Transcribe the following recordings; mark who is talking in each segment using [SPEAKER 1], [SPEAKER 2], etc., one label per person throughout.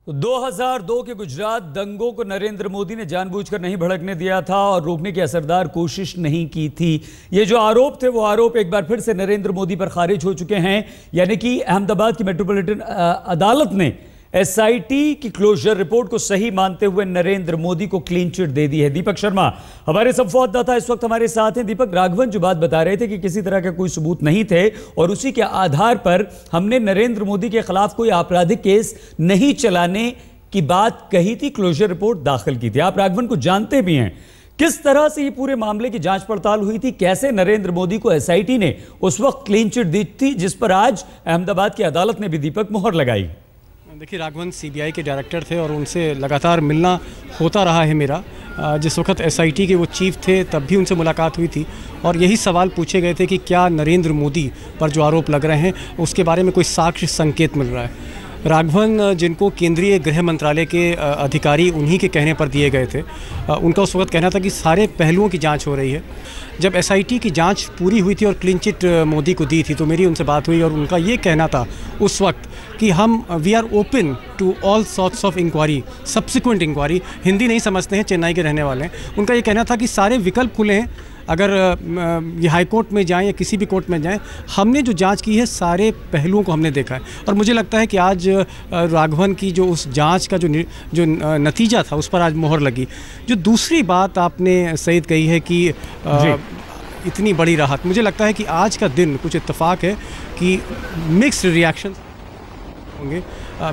[SPEAKER 1] 2002 के गुजरात दंगों को नरेंद्र मोदी ने जानबूझकर नहीं भड़कने दिया था और रोकने की असरदार कोशिश नहीं की थी। ये जो आरोप थे वो आरोप एक बार फिर से नरेंद्र मोदी पर खारिज हो चुके हैं। यानी कि अहमदाबाद की मेट्रोपॉलिटन अदालत ने एसआईटी की क्लोजर रिपोर्ट को सही मानते हुए नरेंद्र मोदी को क्लीन चिट दे दी है। दीपक शर्मा हमारे संवाददाता इस वक्त हमारे साथ हैं। दीपक, राघवन जो बात बता रहे थे कि किसी तरह के कोई सबूत नहीं थे और उसी के आधार पर हमने नरेंद्र मोदी के खिलाफ कोई आपराधिक केस नहीं चलाने की बात कही थी, क्लोजर रिपोर्ट दाखिल की थी। आप राघवन को जानते भी हैं, किस तरह से ये पूरे मामले की जांच पड़ताल हुई थी, कैसे नरेंद्र मोदी को एसआईटी ने उस वक्त क्लीन चिट दी थी जिस पर आज अहमदाबाद की अदालत ने भी दीपक मोहर लगाई?
[SPEAKER 2] देखिए, राघवन सीबीआई के डायरेक्टर थे और उनसे लगातार मिलना होता रहा है मेरा। जिस वक्त एसआईटी के वो चीफ थे तब भी उनसे मुलाकात हुई थी और यही सवाल पूछे गए थे कि क्या नरेंद्र मोदी पर जो आरोप लग रहे हैं उसके बारे में कोई साक्ष्य संकेत मिल रहा है। राघवन, जिनको केंद्रीय गृह मंत्रालय के अधिकारी उन्हीं के कहने पर दिए गए थे, उनका उस वक्त कहना था कि सारे पहलुओं की जांच हो रही है। जब एसआईटी की जांच पूरी हुई थी और क्लीन चिट मोदी को दी थी तो मेरी उनसे बात हुई और उनका ये कहना था उस वक्त कि we are open to all sorts of inquiry, subsequent inquiry. Hindi नहीं समझते हैं, चेन्नई के रहने वाले हैं। उनका ये कहना था कि सारे विकल्प खुले हैं, अगर ये हाई कोर्ट में जाएं या किसी भी कोर्ट में जाएं, हमने जो जांच की है सारे पहलुओं को हमने देखा है। और मुझे लगता है कि आज राघवन की जो उस जांच का जो नतीजा था उस पर आज मोहर लगी। जो दूसरी बात आपने सईद कही है कि इतनी बड़ी राहत, मुझे लगता है कि आज का दिन कुछ इत्तेफाक है कि मिक्स्ड रिएक्शन होंगे,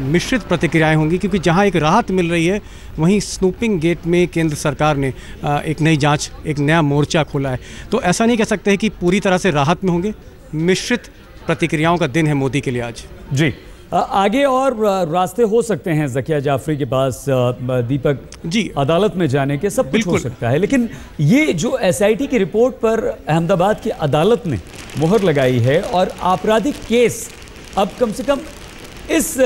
[SPEAKER 2] मिश्रित प्रतिक्रियाएं होंगी, क्योंकि जहां एक राहत मिल रही है वहीं स्नूपिंग गेट में केंद्र सरकार ने एक नई जांच, एक नया मोर्चा खोला है। तो ऐसा नहीं कह सकते हैं कि पूरी तरह से राहत में होंगे। मिश्रित प्रतिक्रियाओं का दिन है मोदी के लिए आज।
[SPEAKER 1] जी, आगे और रास्ते हो सकते हैं ज़किया जाफरी के पास, दीपक जी, अदालत में जाने के, सब कुछ हो सकता है। लेकिन ये जो एसआईटी की रिपोर्ट पर अहमदाबाद की अदालत ने मोहर लगाई है और आपराधिक केस अब कम से कम इस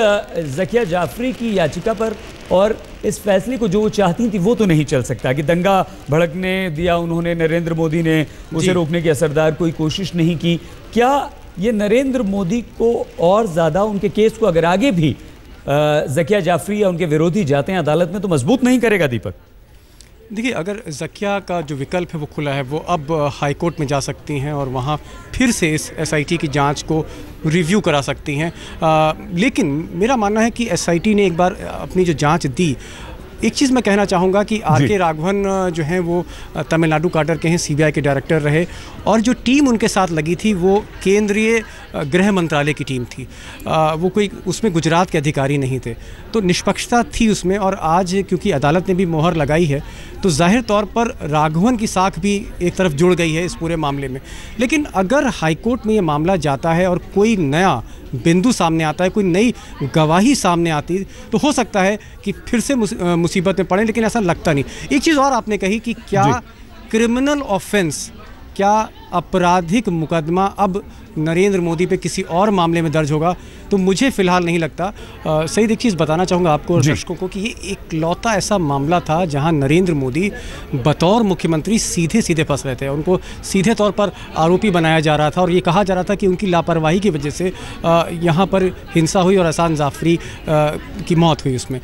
[SPEAKER 1] ज़किया जाफरी की याचिका पर और इस फैसले को जो वो चाहती थी वो तो नहीं चल सकता कि दंगा भड़कने दिया उन्होंने, नरेंद्र मोदी ने उसे रोकने की असरदार कोई कोशिश नहीं की। क्या ये नरेंद्र मोदी को और ज़्यादा उनके केस को अगर आगे भी ज़किया जाफरी या उनके विरोधी जाते हैं अदालत में तो मजबूत नहीं करेगा? दीपक,
[SPEAKER 2] देखिए, अगर ज़किया का जो विकल्प है वो खुला है, वो अब हाई कोर्ट में जा सकती हैं और वहाँ फिर से इस एसआईटी की जांच को रिव्यू करा सकती हैं। लेकिन मेरा मानना है कि एसआईटी ने एक बार अपनी जो जांच दी, एक चीज़ मैं कहना चाहूँगा कि आर.के. राघवन जो हैं वो तमिलनाडु काडर के हैं, सीबीआई के डायरेक्टर रहे और जो टीम उनके साथ लगी थी वो केंद्रीय गृह मंत्रालय की टीम थी। वो कोई उसमें गुजरात के अधिकारी नहीं थे, तो निष्पक्षता थी उसमें। और आज क्योंकि अदालत ने भी मोहर लगाई है तो जाहिर तौर पर राघवन की साख भी एक तरफ जुड़ गई है इस पूरे मामले में। लेकिन अगर हाईकोर्ट में ये मामला जाता है और कोई नया बिंदु सामने आता है, कोई नई गवाही सामने आती, तो हो सकता है कि फिर से मुसीबत में पड़े, लेकिन ऐसा लगता नहीं। एक चीज़ और आपने कही कि क्या क्रिमिनल ऑफेंस, क्या आपराधिक मुकदमा अब नरेंद्र मोदी पे किसी और मामले में दर्ज होगा, तो मुझे फ़िलहाल नहीं लगता। सही एक चीज़ बताना चाहूँगा आपको और दर्शकों को कि ये एकलौता ऐसा मामला था जहां नरेंद्र मोदी बतौर मुख्यमंत्री सीधे सीधे फंस रहे थे। उनको सीधे तौर पर आरोपी बनाया जा रहा था और ये कहा जा रहा था कि उनकी लापरवाही की वजह से यहाँ पर हिंसा हुई और एहसान जाफरी की मौत हुई उसमें।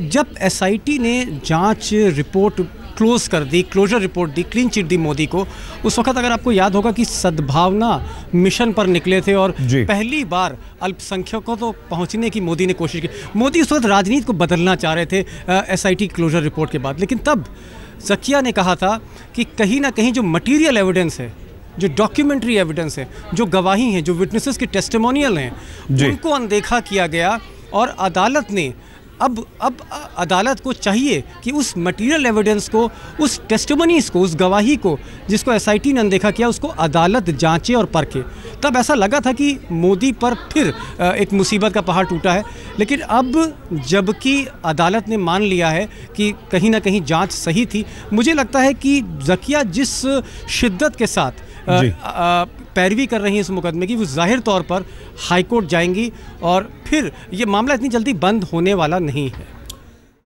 [SPEAKER 2] जब एसआईटी ने जाँच रिपोर्ट क्लोज कर दी, क्लोजर रिपोर्ट दी, क्लीन चिट दी मोदी को, उस वक्त अगर आपको याद होगा कि सद्भावना मिशन पर निकले थे और पहली बार अल्पसंख्यकों तो पहुंचने की मोदी ने कोशिश की। मोदी उस वक्त राजनीति को बदलना चाह रहे थे एसआईटी क्लोजर रिपोर्ट के बाद। लेकिन तब ज़किया ने कहा था कि कहीं ना कहीं जो मटीरियल एविडेंस है, जो डॉक्यूमेंट्री एविडेंस है, जो गवाही हैं, जो विटनेसेस के टेस्टिमोनियल हैं, उनको अनदेखा किया गया। और अदालत ने अब अदालत को चाहिए कि उस मटेरियल एविडेंस को, उस टेस्टिमोनीज को, उस गवाही को जिसको एसआईटी ने अनदेखा किया, उसको अदालत जांचे और परखे। तब ऐसा लगा था कि मोदी पर फिर एक मुसीबत का पहाड़ टूटा है। लेकिन अब जबकि अदालत ने मान लिया है कि कहीं ना कहीं जांच सही थी, मुझे लगता है कि ज़किया जिस शिद्दत के साथ पैरवी कर रही हैं इस मुकदमे की, वो जाहिर तौर पर हाईकोर्ट जाएंगी और फिर ये मामला इतनी जल्दी बंद होने वाला नहीं है।